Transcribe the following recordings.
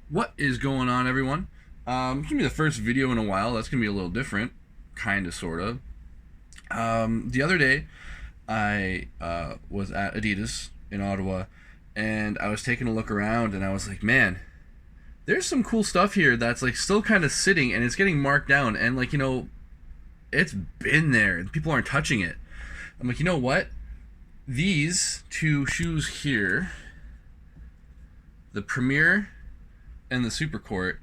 What is going on, everyone? It's gonna be the first video in a while. That's gonna be a little different, kind of, sort of. The other day, I was at Adidas in Ottawa, and I was taking a look around, and I was like, man, there's some cool stuff here that's like still kind of sitting, and it's getting marked down, and like it's been there, and people aren't touching it. I'm like, you know what? These two shoes here, the Premiere and the Supercourt,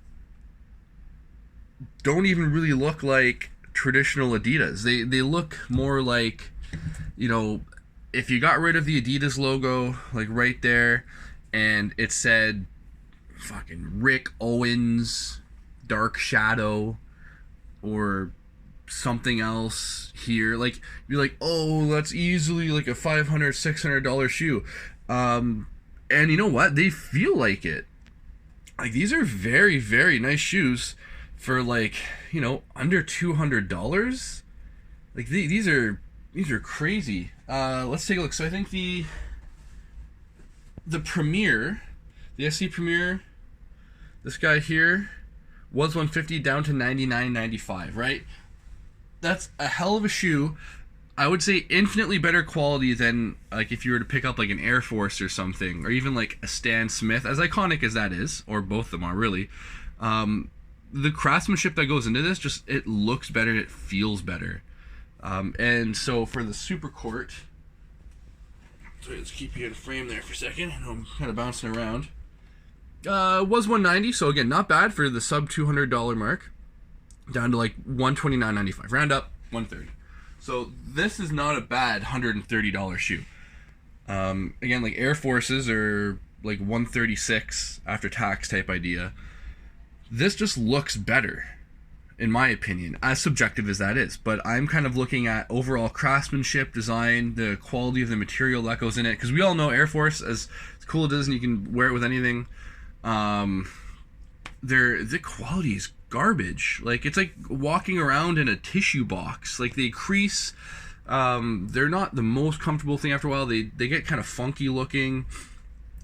don't even really look like traditional Adidas. They look more like, if you got rid of the Adidas logo, like right there, and it said fucking Rick Owens, Dark Shadow, or something else here, like, you're like, oh, that's easily like a $500, $600 shoe. And you know what? They feel like it. Like, these are very, very nice shoes for like, under $200. Like, these are crazy. Let's take a look. So I think the Premiere, the SC Premiere, this guy here was 150 down to 99.95, right? That's a hell of a shoe. I would say infinitely better quality than like if you were to pick up like an Air Force or something, or even like a Stan Smith, as iconic as that is, or both of them are really. The craftsmanship that goes into this, just, it looks better, it feels better. And so for the Supercourt, sorry, let's keep you in frame there for a second. I'm kind of bouncing around. Was 190, so again, not bad for the sub $200 mark. Down to like 129.95, round up 130. So this is not a bad $130 shoe. Again, like Air Forces are like 136 after tax type idea. This just looks better, in my opinion, as subjective as that is. But I'm kind of looking at overall craftsmanship, design, the quality of the material that goes in it. Because we all know Air Force, as cool as it is, and you can wear it with anything, the quality is garbage. Like, it's like walking around in a tissue box. Like, they crease. They're not the most comfortable thing after a while. They get kind of funky looking.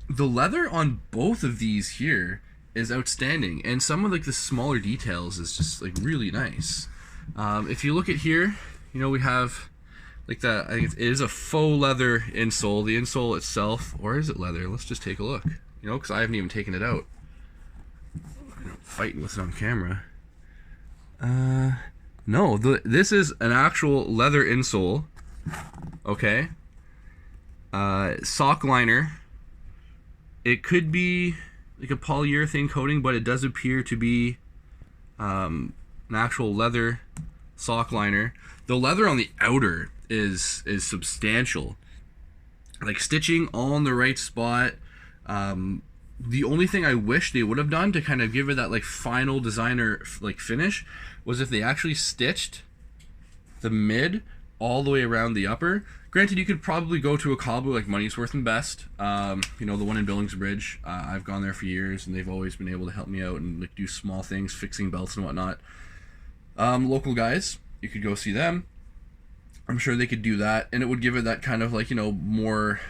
The leather on both of these here is outstanding, and some of like the smaller details is just like really nice. If you look at here, we have like that. I think it is a faux leather insole. The insole itself, or is it leather? Let's just take a look. Because I haven't even taken it out. I'm fighting with it on camera. No, this is an actual leather insole. Okay. Sock liner. It could be like a polyurethane coating, but it does appear to be an actual leather sock liner. The leather on the outer is substantial. Like, stitching all in the right spot. The only thing I wish they would have done to kind of give it that like final designer like finish was if they actually stitched the mid all the way around the upper. Granted, you could probably go to a cobbler like Money's Worth and Best, the one in Billingsbridge. I've gone there for years, and they've always been able to help me out and like do small things, fixing belts and whatnot. Local guys, you could go see them. I'm sure they could do that, and it would give it that kind of like more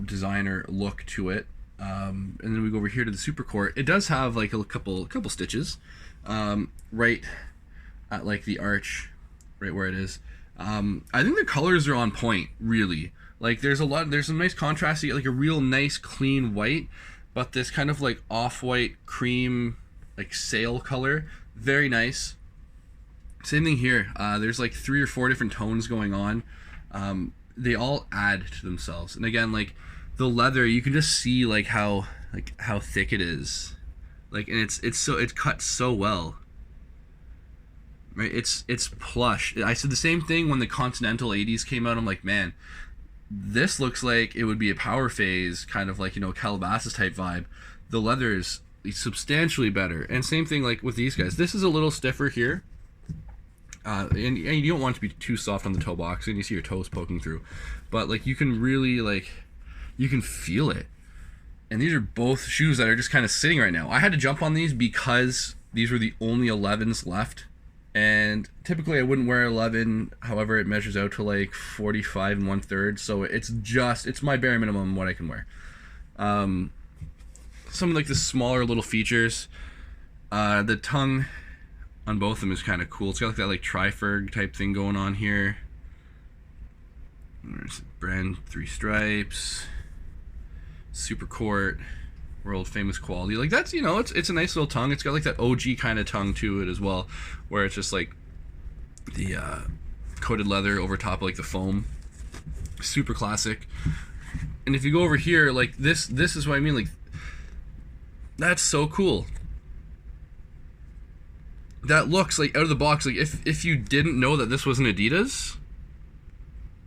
designer look to it. And then we go over here to the Supercourt. It does have like a couple stitches, right at like the arch, right where it is. I think the colors are on point, really. Like, there's some nice contrast. You get like a real nice clean white, but this kind of like off-white cream, like sail color, very nice. Same thing here. There's like 3 or 4 different tones going on. They all add to themselves, and again, like the leather, you can just see like how thick it is, like, and it cuts so well. Right, it's plush. I said the same thing when the Continental 80s came out. I'm like, man, this looks like it would be a Power Phase kind of like Calabasas type vibe. The leather is substantially better, and same thing like with these guys. This is a little stiffer here, and you don't want it to be too soft on the toe box, and you see your toes poking through. But like, you can really you can feel it. And these are both shoes that are just kind of sitting right now. I had to jump on these because these were the only 11s left. And typically I wouldn't wear 11, however it measures out to like 45 and 1/3, so it's my bare minimum what I can wear. some of like the smaller little features. The tongue on both of them is kind of cool. It's got like that like triferg type thing going on here. There's brand 3 stripes, Supercourt, world famous quality. Like that's, you know, it's a nice little tongue. It's got like that OG kind of tongue to it as well, where it's just like the coated leather over top of like the foam. Super classic. And if you go over here, like this is what I mean. Like that's so cool. That looks like out of the box. Like if you didn't know that this was an Adidas,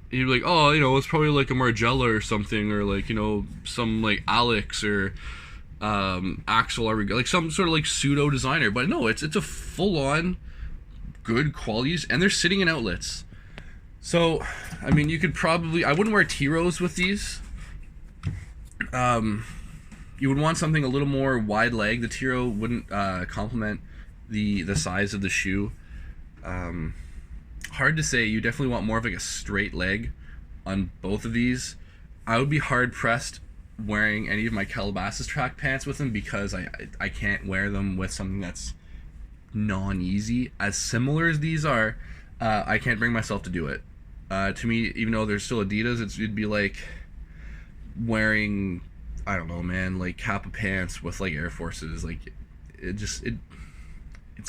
you'd be like, oh, you know, it's probably like a Margiela or something, or like, you know, some like Alex or Axel, or like some sort of like pseudo designer. But no, it's a full on good qualities, and they're sitting in outlets. So I mean, you could probably, I wouldn't wear T-Rose with these. You would want something a little more wide leg. The T-Row wouldn't complement the size of the shoe. Hard to say. You definitely want more of like a straight leg on both of these. I would be hard pressed wearing any of my Calabasas track pants with them, because I can't wear them with something that's non-easy. As similar as these are, I can't bring myself to do it. To me, even though they're still Adidas, it'd be like wearing, I don't know, man, like Kappa pants with like Air Forces. Like it's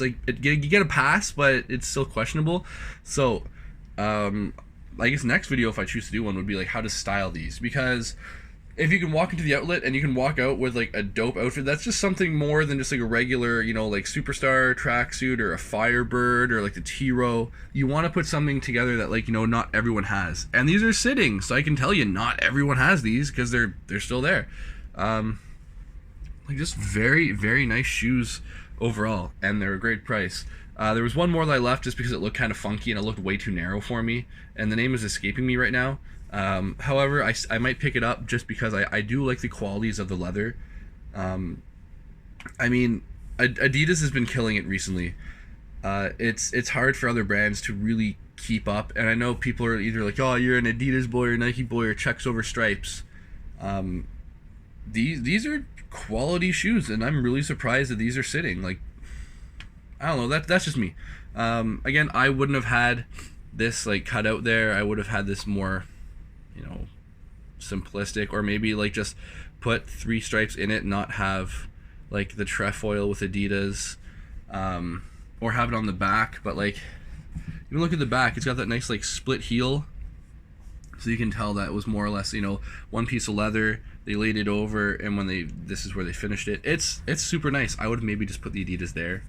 like you get a pass, but it's still questionable. So I guess next video, if I choose to do one, would be like how to style these, because if you can walk into the outlet and you can walk out with like a dope outfit, that's just something more than just like a regular, you know, like Superstar tracksuit or a Firebird or like the T-Row. You want to put something together that, like, you know, not everyone has. And these are sitting, so I can tell you not everyone has these, because they're still there. Like just very, very nice shoes overall, and they're a great price. There was one more that I left just because it looked kind of funky and it looked way too narrow for me, and the name is escaping me right now. However, I might pick it up just because I do like the qualities of the leather. I mean, Adidas has been killing it recently. It's hard for other brands to really keep up, and I know people are either like, oh, you're an Adidas boy or Nike boy or checks over stripes. These are quality shoes, and I'm really surprised that these are sitting. Like, I don't know, that's just me. Again, I wouldn't have had this like cut out there. I would have had this more, you know, simplistic, or maybe like just put 3 stripes in it, not have like the trefoil with Adidas, or have it on the back. But like, you look at the back, it's got that nice like split heel, so you can tell that it was more or less, you know, one piece of leather. They laid it over, and this is where they finished it. It's super nice. I would have maybe just put the Adidas there,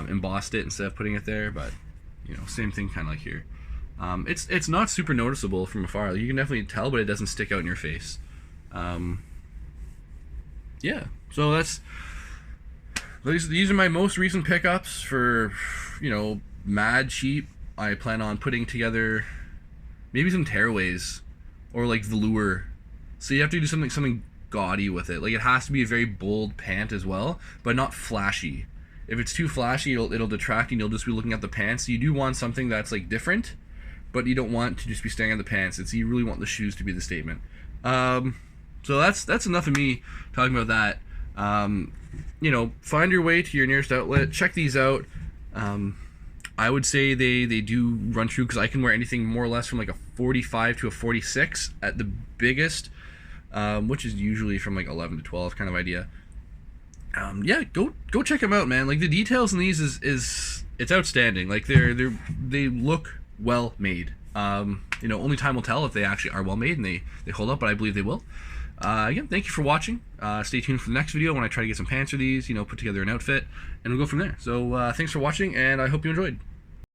embossed it instead of putting it there, but you know, same thing kind of like here. It's not super noticeable from afar. You can definitely tell, but it doesn't stick out in your face. Yeah, so these are my most recent pickups for, you know, mad cheap. I plan on putting together maybe some tearaways or like velour. So you have to do something gaudy with it. Like, it has to be a very bold pant as well, but not flashy. If it's too flashy, it'll detract, and you'll just be looking at the pants. So you do want something that's like different, but you don't want to just be staring at the pants. You really want the shoes to be the statement. So that's enough of me talking about that. You know, find your way to your nearest outlet. Check these out. I would say they do run true, because I can wear anything more or less from like a 45 to a 46 at the biggest, which is usually from like 11 to 12 kind of idea. Yeah, go check them out, man. Like, the details in these is it's outstanding. Like, they look well made. You know, only time will tell if they actually are well made and they hold up, but I believe they will. Again, thank you for watching. Stay tuned for the next video when I try to get some pants for these, you know, put together an outfit, and we'll go from there. So thanks for watching, and I hope you enjoyed.